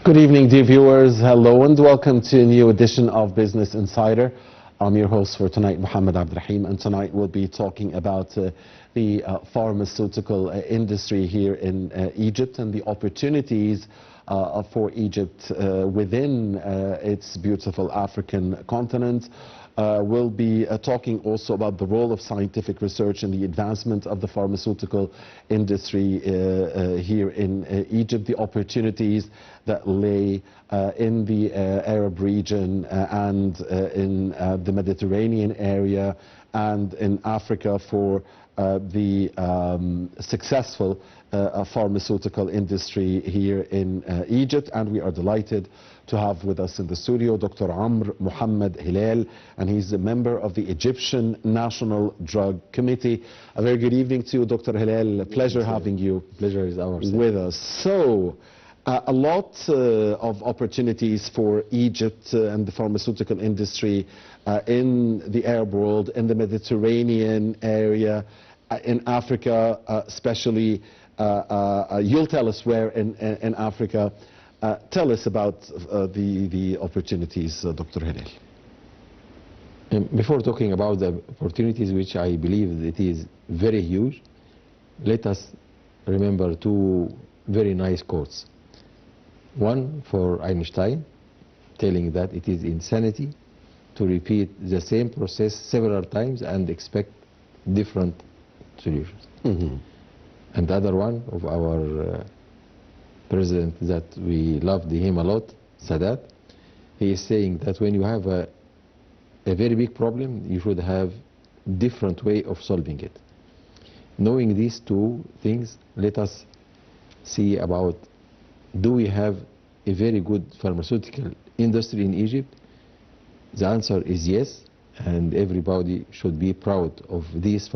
Good evening, dear viewers. Hello and welcome to a new edition of Business Insider. I'm your host for tonight, Mohamed, and tonight we'll be talking about the pharmaceutical industry here in Egypt and the opportunities for Egypt within its beautiful African continent. We'll be talking also about the role of scientific research in the advancement of the pharmaceutical industry here in Egypt, the opportunities that lay in the Arab region and in the Mediterranean area and in Africa for the successful pharmaceutical industry here in Egypt. And we are delighted to have with us in the studio Dr. Mohamed Helal, and he's a member of the Egyptian National Drug Committee. A very good evening to you, Dr. Helal. A pleasure having you Pleasure is ours. with us. So, a lot of opportunities for Egypt and the pharmaceutical industry in the Arab world, in the Mediterranean area, in Africa especially. You'll tell us where in Africa. Tell us about the opportunities, Dr. Helal. Before talking about the opportunities, which I believe it is very huge, let us remember two very nice quotes. One for Einstein, telling that it is insanity to repeat the same process several times and expect different solutions. Mm-hmm. And the other one of our president that we loved him a lot, Sadat, he is saying that when you have a very big problem, you should have different way of solving it. Knowing these two things, let us see about, do we have a very good pharmaceutical industry in Egypt? The answer is yes, and everybody should be proud of these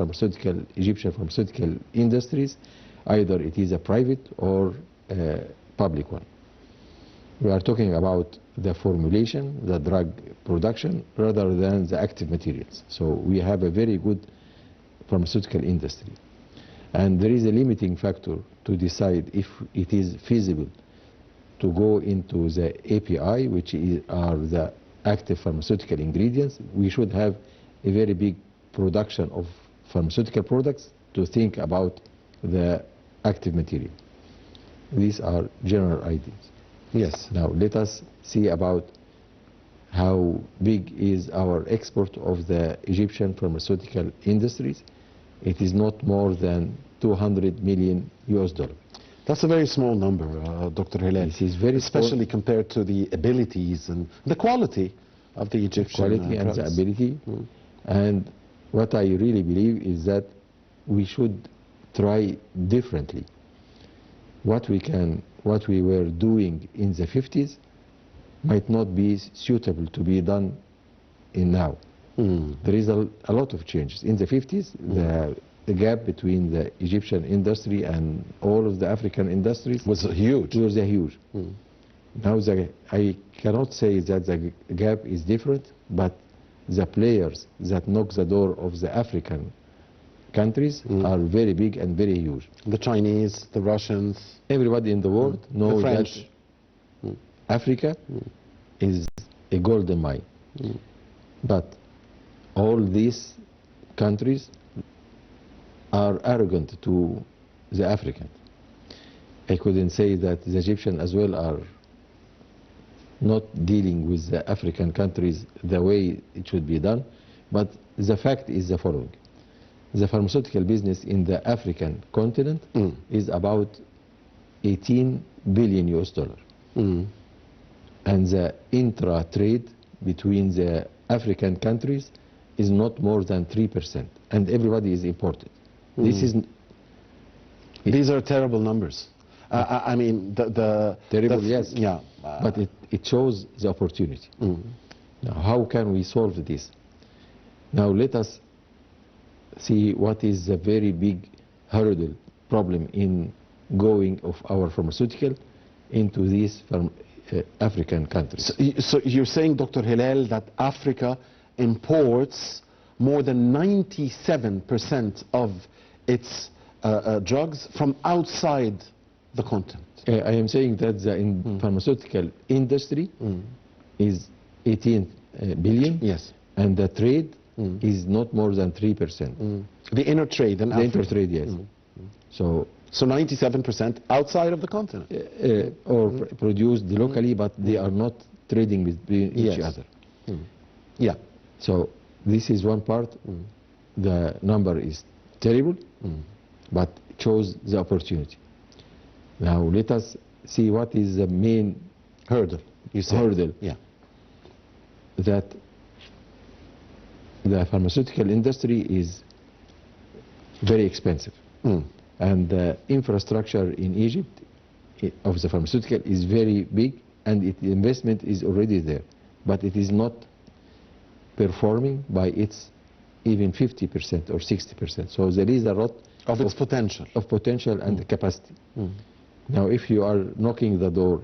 Egyptian pharmaceutical industries, either it is a private or public one. We are talking about the formulation, the drug production, rather than the active materials. So we have a very good pharmaceutical industry. And there is a limiting factor to decide if it is feasible to go into the API, which are the active pharmaceutical ingredients. We should have a very big production of pharmaceutical products to think about the active material. These are general ideas. Yes. Now let us see about how big is our export of the Egyptian pharmaceutical industries. It is not more than 200 million US dollars. That's a very small number, Dr. Helal. This is very especially compared to the abilities and the quality of the Egyptian quality and the ability. And what I really believe is that we should try differently. What we were doing in the 50s might not be suitable to be done in now. There is a lot of changes. In the 50s, the gap between the Egyptian industry and all of the African industries was huge. Now I cannot say that the gap is different, but the players that knock the door of the African countries are very big and very huge. The Chinese, the Russians. Everybody in the world knows that Africa is a golden mine. But all these countries are arrogant to the African. I couldn't say that the Egyptians as well are not dealing with the African countries the way it should be done, but the fact is the following. The pharmaceutical business in the African continent is about 18 billion US dollars. And the intra-trade between the African countries is not more than 3%, and everybody is imported. These are terrible numbers. I mean, terrible, yes. Yeah. But it shows the opportunity. Now, how can we solve this? Now, let us see what is the very big hurdle problem in going of our pharmaceutical into these African countries. So you're saying, Dr. Helal, that Africa imports more than 97% of its drugs from outside the content. I am saying that the pharmaceutical industry is 18 billion, Yes. and the trade is not more than 3%. The inner trade in The Africa. inter-trade, yes. So, 97% outside of the continent. or produced locally, but they are not trading with each Yes. other. Yeah. So this is one part. The number is terrible, but shows the opportunity. Now let us see what is the main Hurdle, you said. hurdle Yeah. that the pharmaceutical industry is very expensive. And the infrastructure in Egypt of the pharmaceutical is very big, and the investment is already there, but it is not performing by its even 50% or 60%. So there is a lot Of its potential. of potential and capacity. Now, if you are knocking the door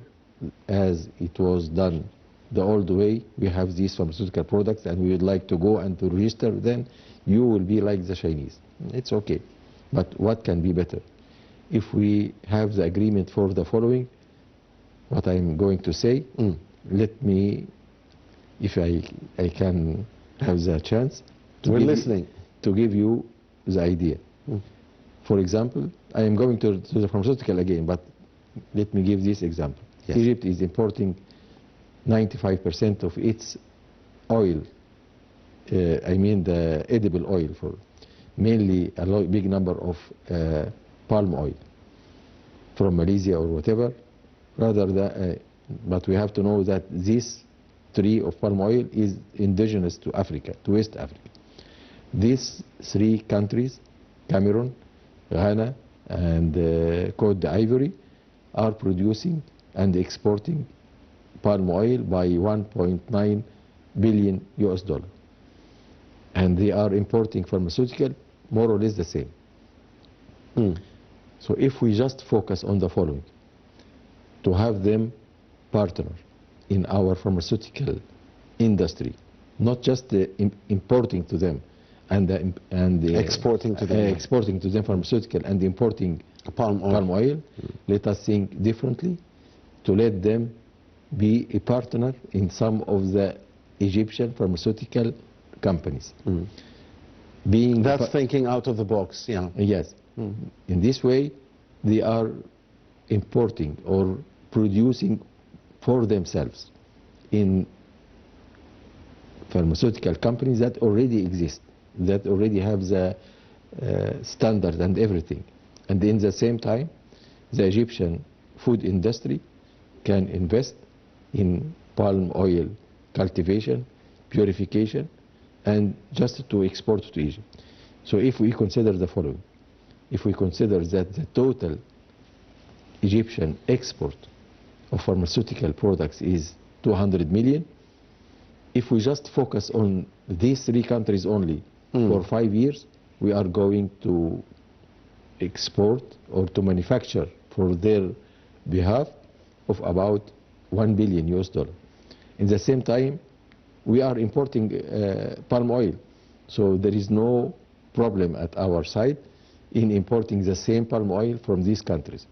as it was done the old way, we have these pharmaceutical products and we would like to go and to register, then you will be like the Chinese. It's okay. But what can be better? If we have the agreement for the following, what I'm going to say, let me, if I can have the chance, We're listening. to give you the idea. For example, I am going to the pharmaceutical again, but let me give this example. Yes. Egypt is importing 95% of its oil, I mean the edible oil, for mainly a big number of palm oil from Malaysia or whatever. Rather than, but we have to know that this tree of palm oil is indigenous to Africa, to West Africa. These three countries, Cameroon, Ghana, and Côte d'Ivory, are producing and exporting palm oil by 1.9 billion US dollar. And they are importing pharmaceutical more or less the same. So if we just focus on the following, to have them partner in our pharmaceutical industry, not just importing to them and Exporting to them. exporting to them pharmaceutical and importing Palm oil. palm oil, let us think differently to let them be a partner in some of the Egyptian pharmaceutical companies. Being That's thinking out of the box, yeah. yes. In this way, they are importing or producing for themselves in pharmaceutical companies that already exist, that already have the standard and everything. And in the same time, the Egyptian food industry can invest in palm oil cultivation, purification, and just to export to Egypt. So if we consider the following, if we consider that the total Egyptian export of pharmaceutical products is 200 million, if we just focus on these three countries only for 5 years, we are going to export or to manufacture for their behalf of about 1 billion US dollar. In the same time, we are importing palm oil, so there is no problem at our side in importing the same palm oil from these countries.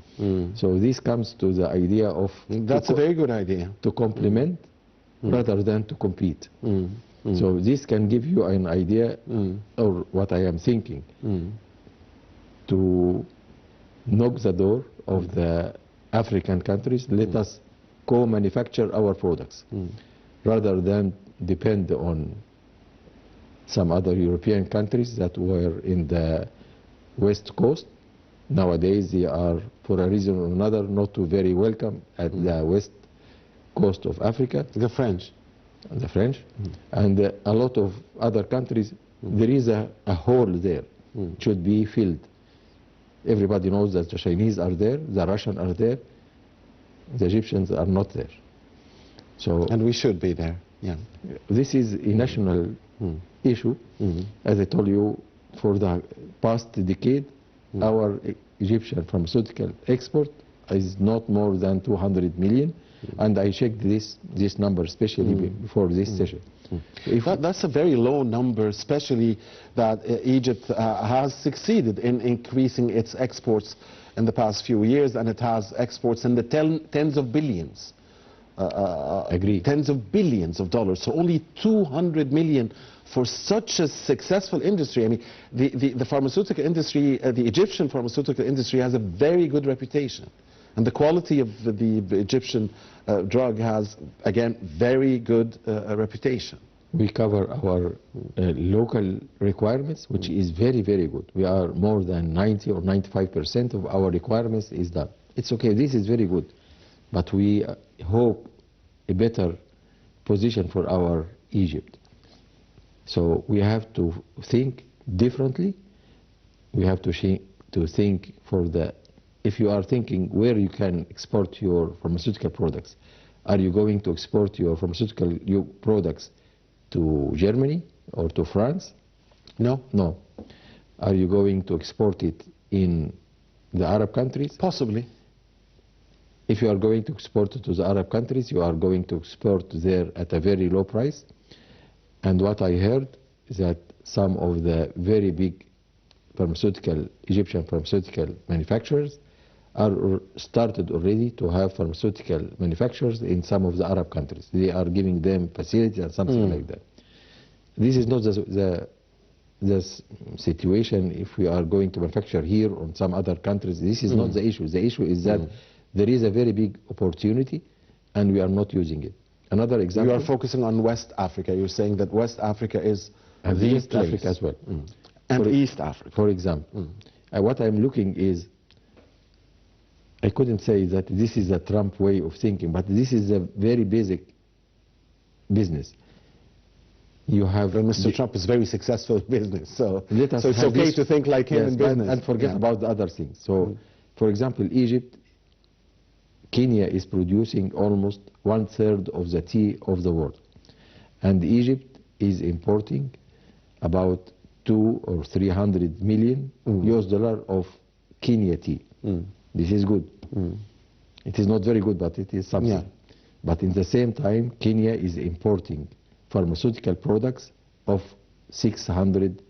So this comes to the idea of That's a very good idea. to complement rather than to compete. So this can give you an idea or what I am thinking, to knock the door of the African countries. Let us co-manufacture our products rather than depend on some other European countries that were in the West Coast. Nowadays they are, for a reason or another, not too very welcome at the West Coast of Africa. The French. The French, and a lot of other countries, there is a hole there, should be filled. Everybody knows that the Chinese are there, the Russians are there, the Egyptians are not there. So, And we should be there, yeah. this is a national issue. As I told you, for the past decade, our Egyptian pharmaceutical export is not more than 200 million. And I checked this number especially before this session. If That's a very low number, especially that Egypt has succeeded in increasing its exports in the past few years, and it has exports in the tens of billions. Agree. Tens of billions of dollars. So only 200 million for such a successful industry. I mean, the pharmaceutical industry, the Egyptian pharmaceutical industry has a very good reputation. And the quality of the Egyptian drug has, again, very good reputation. we cover our local requirements, which is very, very good. We are more than 90 or 95% of our requirements is done. It's okay, this is very good. But we hope a better position for our Egypt. So we have to think differently. We have to think for the, if you are thinking where you can export your pharmaceutical products, are you going to export your pharmaceutical products to Germany or to France? No? No. Are you going to export it in the Arab countries? Possibly. If you are going to export it to the Arab countries, you are going to export there at a very low price. And what I heard is that some of the very big Egyptian pharmaceutical manufacturers are started already to have pharmaceutical manufacturers in some of the Arab countries. They are giving them facilities and something like that. This is not the situation if we are going to manufacture here or in some other countries. This is not the issue. The issue is that there is a very big opportunity and we are not using it. Another example. You are focusing on West Africa. You're saying that West Africa is and the East place. Africa as well. And East Africa. For example, what I'm looking is, I couldn't say that this is a Trump way of thinking, but this is a very basic business. You have... Well, Mr. Trump is very successful in business, so it's okay to think like him in business. And forget about the other things. So, for example, Egypt, Kenya is producing almost 1/3 of the tea of the world. And Egypt is importing about 200 or 300 million US dollar of Kenya tea. This is good. It is not very good, but it is something. Yeah. But in the same time, Kenya is importing pharmaceutical products of 600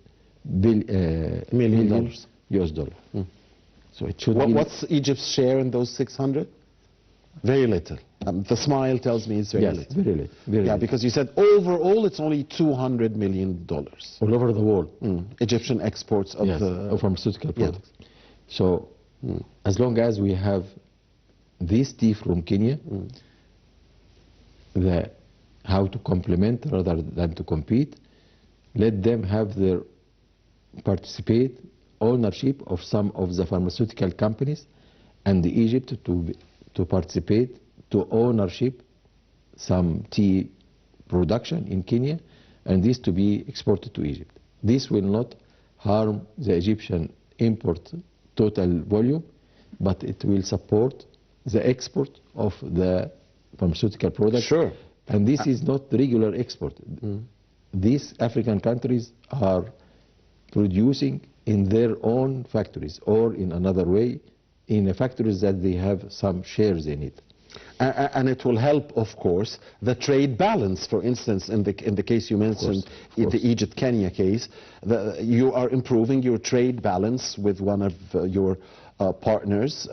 million US dollar. So it should be... What's Egypt's share in those 600? Very little. The smile tells me it's very little. Yes, very little. Very little. Because you said overall it's only $200 million. All over the world. Egyptian exports of of pharmaceutical products. So as long as we have this tea from Kenya, how to complement rather than to compete, let them have their participate ownership of some of the pharmaceutical companies, and Egypt to participate to ownership some tea production in Kenya, and this to be exported to Egypt. This will not harm the Egyptian import total volume, but it will support the export of the pharmaceutical products. Sure. And this is not regular export. These African countries are producing in their own factories or in another way in factories that they have some shares in it. And it will help, of course, the trade balance. For instance, in the case you mentioned, the Egypt-Kenya case, you are improving your trade balance with one of your partners.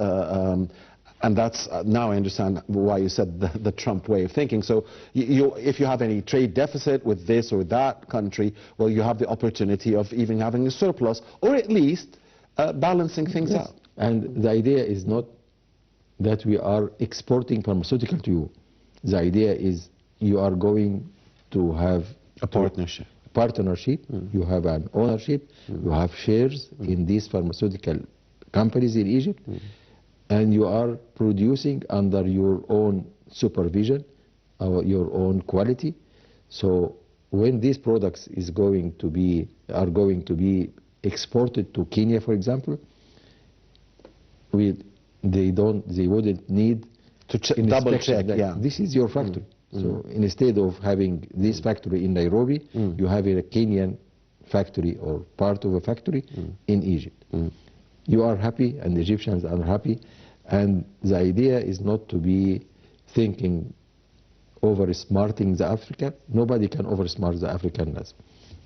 And that's, now I understand why you said the Trump way of thinking. So if you have any trade deficit with this or that country, well, you have the opportunity of even having a surplus, or at least balancing things out. And the idea is not that we are exporting pharmaceutical to you. The idea is you are going to have a partnership. You have an ownership, you have shares in these pharmaceutical companies in Egypt, and you are producing under your own supervision, your own quality. So when these products are going to be exported to Kenya, for example, they wouldn't need to double check. This is your factory. So instead of having this factory in Nairobi, you have a Kenyan factory or part of a factory in Egypt. You are happy and the Egyptians are happy, and the idea is not to be thinking over-smarting the African. Nobody can over-smart the African nation.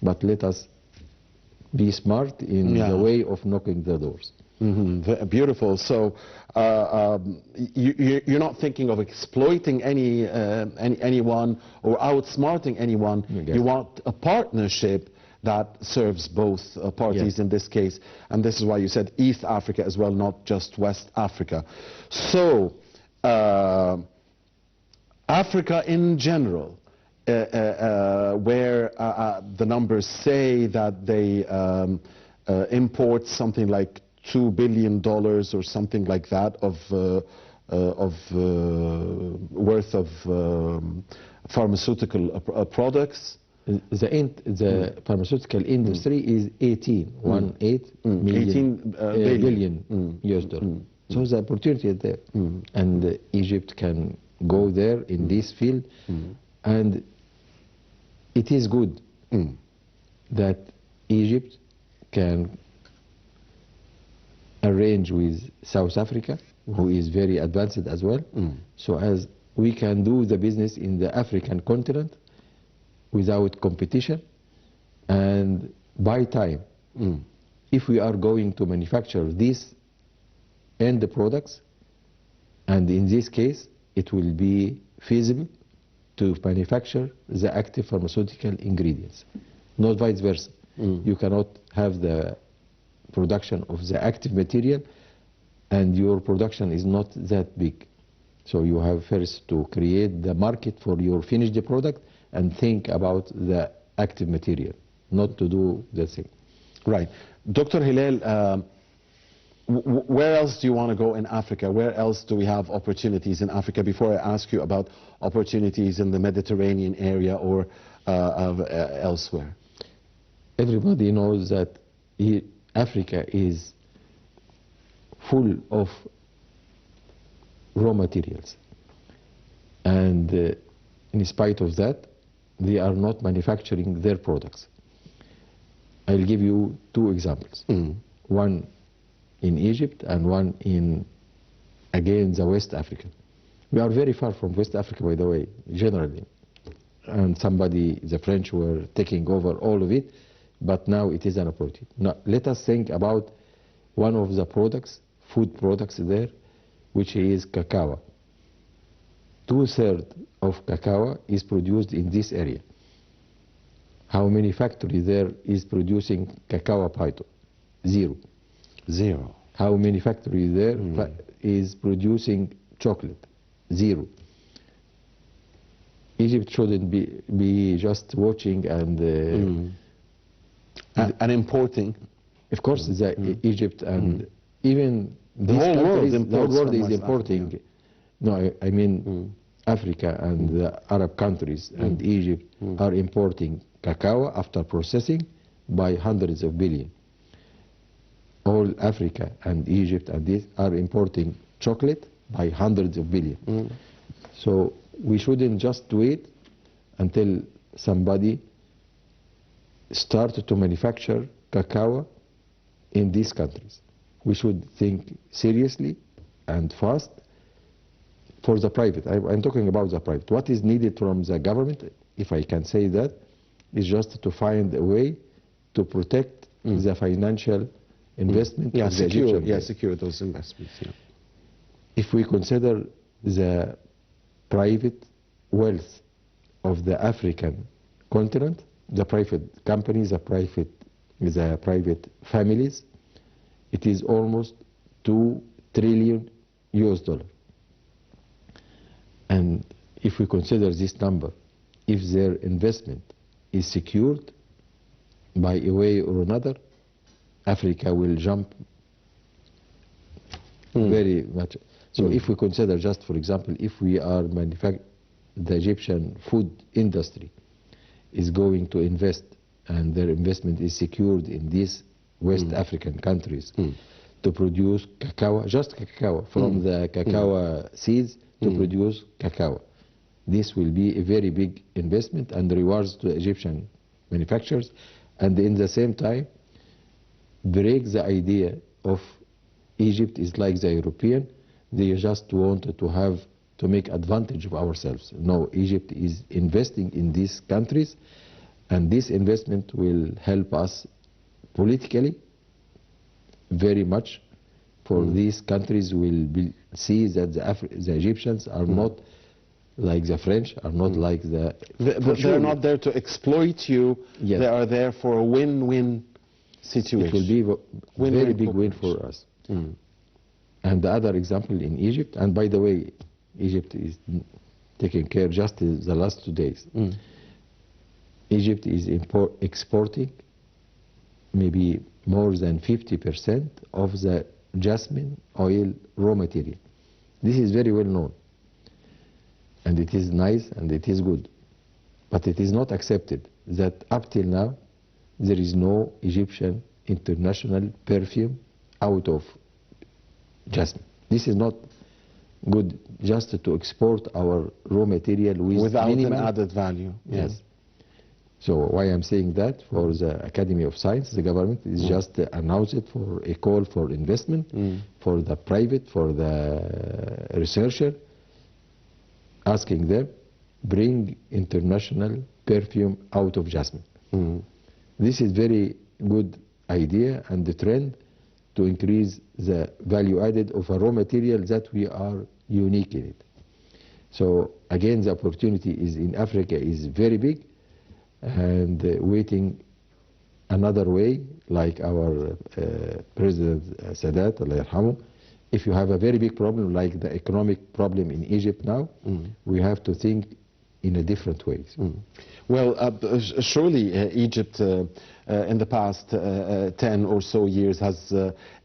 But let us be smart in the way of knocking the doors. Beautiful. So you're not thinking of exploiting anyone or outsmarting anyone. Yes. You want a partnership that serves both parties in this case. And this is why you said East Africa as well, not just West Africa. So Africa in general, where the numbers say that they import something like $2 billion or something like that of worth of pharmaceutical products. The pharmaceutical industry is 18 billion US dollars. So the opportunity is there, and Egypt can go there in this field, and it is good that Egypt can arrange with South Africa, who is very advanced as well, so as we can do the business in the African continent without competition and buy time. If we are going to manufacture these end products, and in this case it will be feasible to manufacture the active pharmaceutical ingredients, not vice versa. You cannot have the production of the active material and your production is not that big. So you have first to create the market for your finished product and think about the active material, not to do the thing. Right. Dr. Helal, where else do you want to go in Africa? Where else do we have opportunities in Africa? Before I ask you about opportunities in the Mediterranean area or elsewhere. Everybody knows that Africa is full of raw materials, and in spite of that they are not manufacturing their products. I'll give you two examples, one in Egypt and one in, again, the West Africa. We are very far from West Africa, by the way, generally, and the French were taking over all of it, but now it is an opportunity. Now let us think about one of the products, food products there, which is cacao. 2/3 of cacao is produced in this area. How many factories there is producing cacao python? Zero. How many factories there is producing chocolate? Zero. Egypt shouldn't be just watching and importing. Of course, Egypt and even the whole world is importing. Africa. No, I mean Africa and the Arab countries and Egypt are importing cacao after processing by hundreds of billions. All Africa and Egypt and this are importing chocolate by hundreds of billions. So we shouldn't just wait until somebody started to manufacture cacao in these countries. We should think seriously and fast for the private. I'm talking about the private. What is needed from the government, if I can say that, is just to find a way to protect the financial investment of the Egyptian. Secure those investments. If we consider the private wealth of the African continent, the private companies, the private families, it is almost $2 trillion. And if we consider this number, if their investment is secured by a way or another, Africa will jump very much. So if we consider just, for example, if we are the Egyptian food industry is going to invest and their investment is secured in these West African countries to produce cacao, just cacao, from the cacao seeds to produce cacao. This will be a very big investment and rewards to Egyptian manufacturers, and in the same time break the idea of Egypt is like the European. They just wanted to have to make advantage of ourselves. No, Egypt is investing in these countries, and this investment will help us politically very much. For these countries will see that the Egyptians are not like the French, are not like the... They're not there to exploit you. Yes. They are there for a win-win situation. It will be a very big win for us. And the other example in Egypt, and by the way, Egypt is taking care just the last 2 days. Egypt is exporting maybe more than 50% of the jasmine oil raw material. This is very well known, and it is nice and it is good, but it is not accepted that up till now there is no Egyptian international perfume out of jasmine. This is not good, just to export our raw material without minimal an added value. Yes. So why I'm saying that, for the Academy of Science, the government is just announced it for a call for investment for the private, for the researcher, asking them bring international perfume out of jasmine. This is very good idea and the trend to increase the value added of a raw material that we are unique in it. So again, the opportunity is in Africa is very big, and waiting another way, like our President Sadat, Allah yarhamu, if you have a very big problem like the economic problem in Egypt now, we have to think in a different ways. Well, surely Egypt in the past 10 or so years has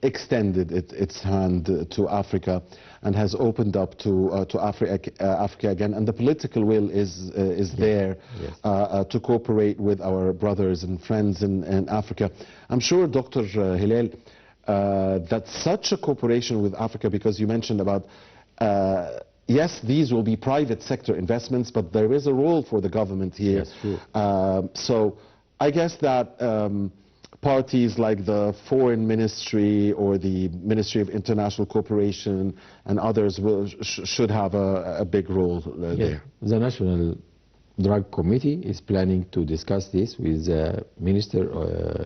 extended its hand to Africa and has opened up to Africa again, and the political will is there to cooperate with our brothers and friends in Africa. I'm sure, Dr. Helal, that such a cooperation with Africa, because you mentioned about yes, these will be private sector investments, but there is a role for the government here. Yes, sure. So I guess that parties like the Foreign Ministry or the Ministry of International Cooperation and others should have a big role there. The National Drug Committee is planning to discuss this with the Minister,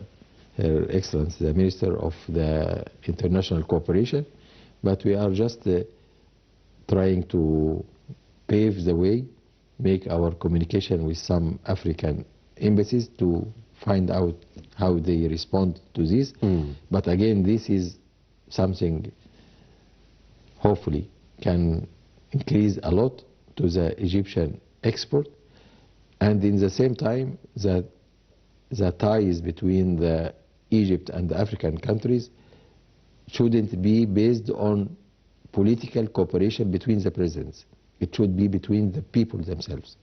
Her Excellency, the Minister of the International Cooperation, but we are just trying to pave the way, make our communication with some African embassies to find out how they respond to this. But again, this is something hopefully can increase a lot to the Egyptian export, and in the same time that the ties between the Egypt and the African countries shouldn't be based on political cooperation between the presidents. It should be between the people themselves.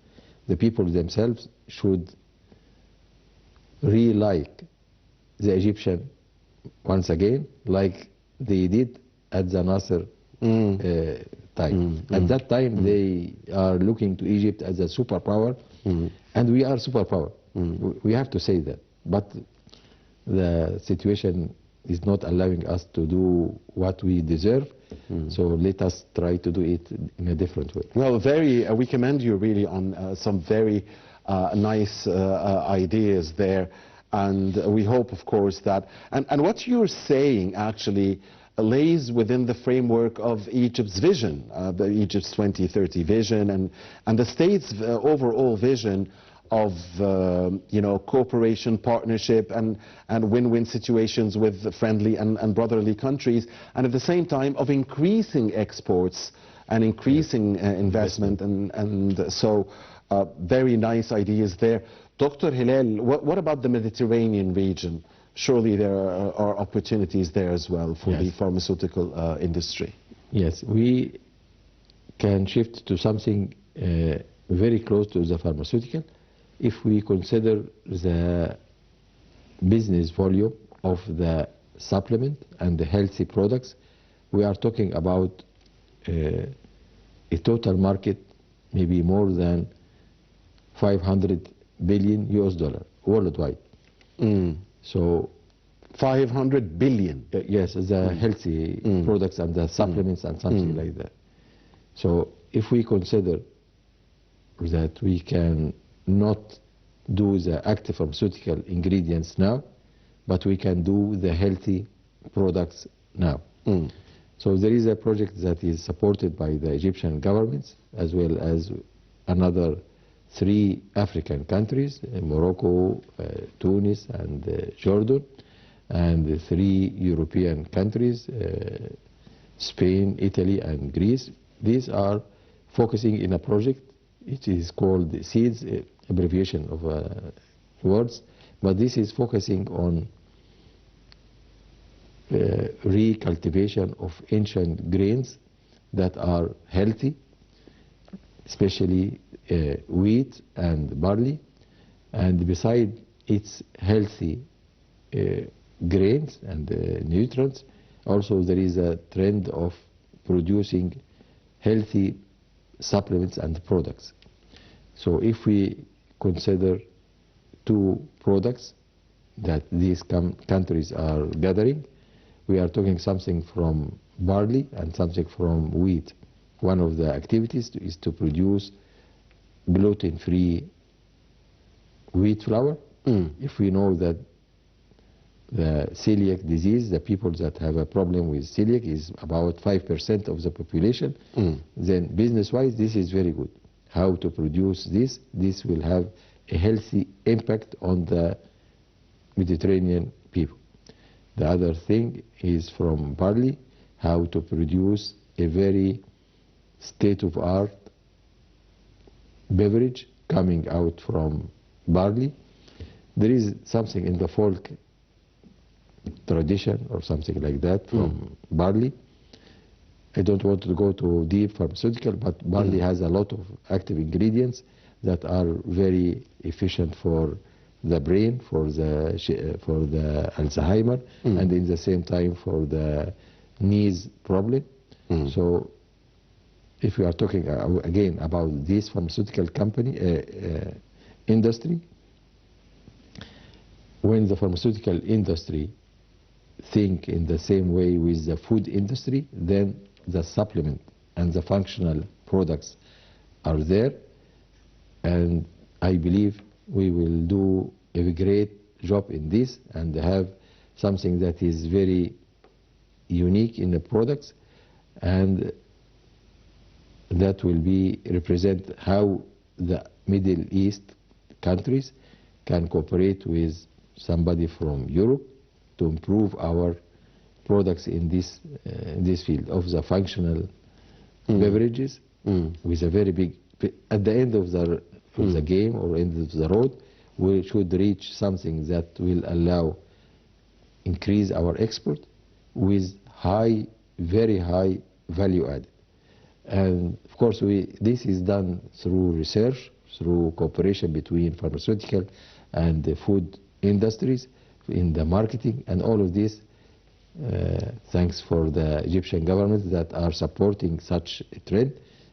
The people themselves should really like the Egyptian once again, like they did at the Nasser time. At that time, they are looking to Egypt as a superpower, and we are superpower. We have to say that. But the situation is not allowing us to do what we deserve. So let us try to do it in a different way. Well, we commend you really on some very nice ideas there, and we hope, of course, that and what you're saying actually lays within the framework of Egypt's vision, Egypt's 2030 vision, and the state's overall vision of cooperation, partnership, and win-win situations with friendly and brotherly countries, and at the same time of increasing exports and increasing investment, and so very nice ideas there. Dr. Helal, what about the Mediterranean region? Surely there are opportunities there as well for the pharmaceutical industry. Yes, we can shift to something very close to the pharmaceutical. If we consider the business volume of the supplement and the healthy products, we are talking about a total market maybe more than 500 billion US dollar worldwide. So 500 billion. Yes, the healthy products and the supplements and something like that. So if we consider that we can not do the active pharmaceutical ingredients now, but we can do the healthy products now. So there is a project that is supported by the Egyptian government as well as another 3 African countries, Morocco, Tunis, and Jordan, and 3 European countries, Spain, Italy, and Greece. These are focusing in a project. It is called SEEDS, abbreviation of words, but this is focusing on recultivation of ancient grains that are healthy, especially wheat and barley. And beside its healthy grains and nutrients, also there is a trend of producing healthy supplements and products. So if we consider 2 products that these countries are gathering, we are talking something from barley and something from wheat. One of the activities is to produce gluten-free wheat flour. If we know that the celiac disease, the people that have a problem with celiac is about 5% of the population, then business-wise this is very good. How to produce this? This will have a healthy impact on the Mediterranean people. The other thing is from barley, how to produce a very state-of-art beverage coming out from barley. There is something in the folk tradition or something like that from barley. I don't want to go too deep pharmaceutical, but barley has a lot of active ingredients that are very efficient for the brain, for the Alzheimer, and in the same time for the knees problem. So if we are talking again about this pharmaceutical company industry, when the pharmaceutical industry think in the same way with the food industry, then the supplement and the functional products are there, and I believe we will do a great job in this and have something that is very unique in the products, and that will be represent how the Middle East countries can cooperate with somebody from Europe to improve our products in this field of the functional beverages, with a very big, at the end of the game or end of the road, we should reach something that will allow increase our export with high, very high value added. And of course this is done through research, through cooperation between pharmaceutical and the food industries, in the marketing, and all of this thanks for the Egyptian government that are supporting such a trend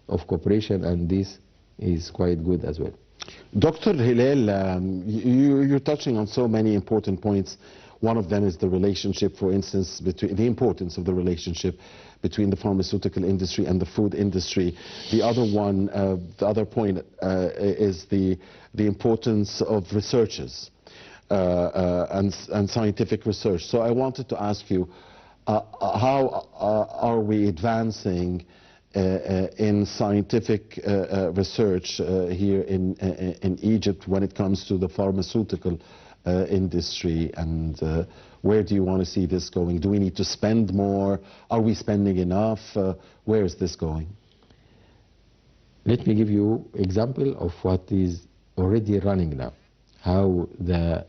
of cooperation, and this is quite good as well. Dr. Helal, you're touching on so many important points. One of them is the relationship, for instance, between the importance of the relationship between the pharmaceutical industry and the food industry. The other one, the other point is the importance of researchers and scientific research. So I wanted to ask you, how are we advancing in scientific research here in Egypt when it comes to the pharmaceutical industry, and where do you want to see this going? Do we need to spend more? Are we spending enough? Where is this going? Let me give you example of what is already running now, how the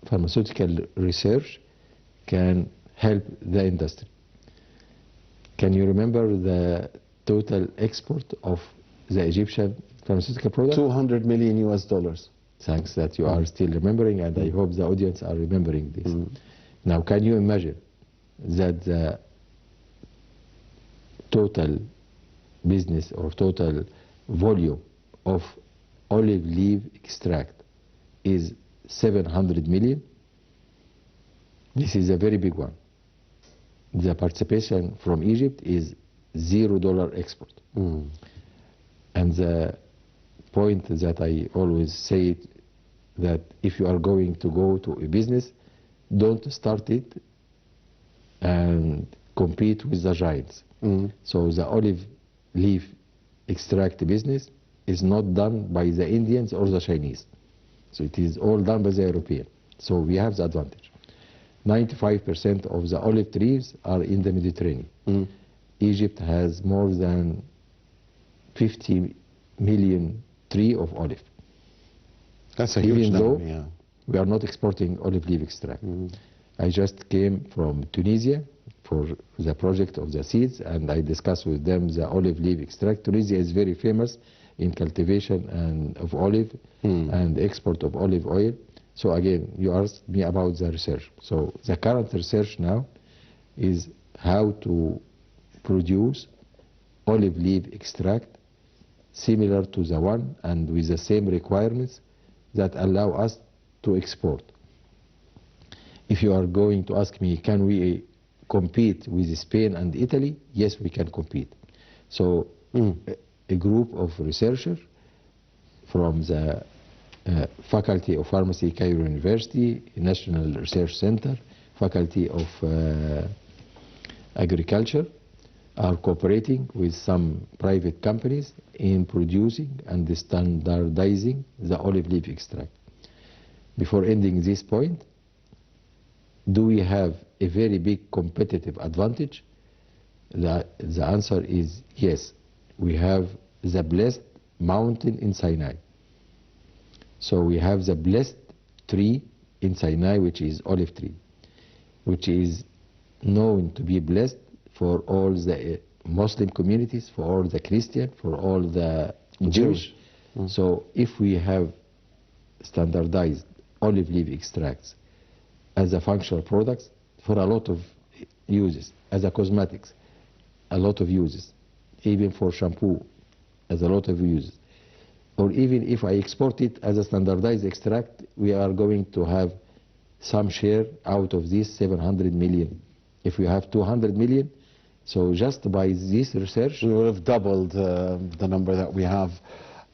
pharmaceutical research can help the industry. Can you remember the total export of the Egyptian pharmaceutical product? $200 million US. Thanks that you are still remembering, and I hope the audience are remembering this. Now, can you imagine that the total business or total volume of olive leaf extract is 700 million? This is a very big one. The participation from Egypt is $0 export. And the point that I always say it, that if you are going to go to a business, don't start it and compete with the giants. So the olive leaf extract business is not done by the Indians or the Chinese. So it is all done by the European. So we have the advantage. 95% of the olive trees are in the Mediterranean. Egypt has more than 50 million trees of olive. That's a huge Even number, though yeah. we are not exporting olive leaf extract. I just came from Tunisia for the project of the seeds, and I discussed with them the olive leaf extract. Tunisia is very famous in cultivation and of olive and export of olive oil. So again, you asked me about the research. So the current research now is how to produce olive leaf extract similar to the one and with the same requirements that allow us to export. If you are going to ask me, can we compete with Spain and Italy? Yes, we can compete. So a group of researchers from the Faculty of Pharmacy, Cairo University, National Research Center, Faculty of Agriculture, are cooperating with some private companies in producing and standardizing the olive leaf extract. Before ending this point, do we have a very big competitive advantage? The answer is yes. We have the blessed mountain in Sinai. So we have the blessed tree in Sinai, which is olive tree, which is known to be blessed for all the Muslim communities, for all the Christian, for all the Jewish. So if we have standardized olive leaf extracts as a functional products for a lot of uses, as a cosmetics, a lot of uses, even for shampoo, as a lot of uses, or even if I export it as a standardized extract, we are going to have some share out of this 700 million. If we have 200 million, so just by this research, we would have doubled the number that we have.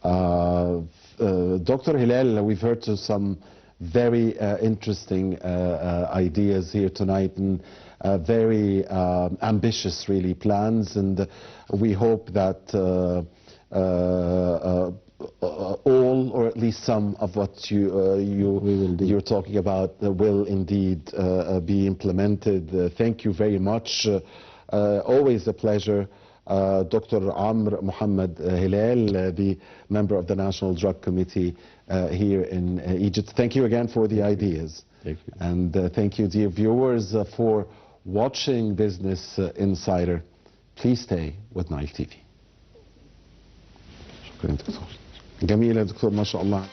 Dr. Helal, we've heard to some very interesting ideas here tonight, and very ambitious, really, plans, and we hope that all, or at least some of what you're talking about will indeed be implemented. Thank you very much. Always a pleasure. Dr. Mohamed Helal, the member of the National Drug Committee here in Egypt. Thank you again for the ideas. Thank you. And thank you, dear viewers, for watching Business Insider. Please stay with Nile TV. شكرا دكتور. جميلة دكتور ما شاء الله.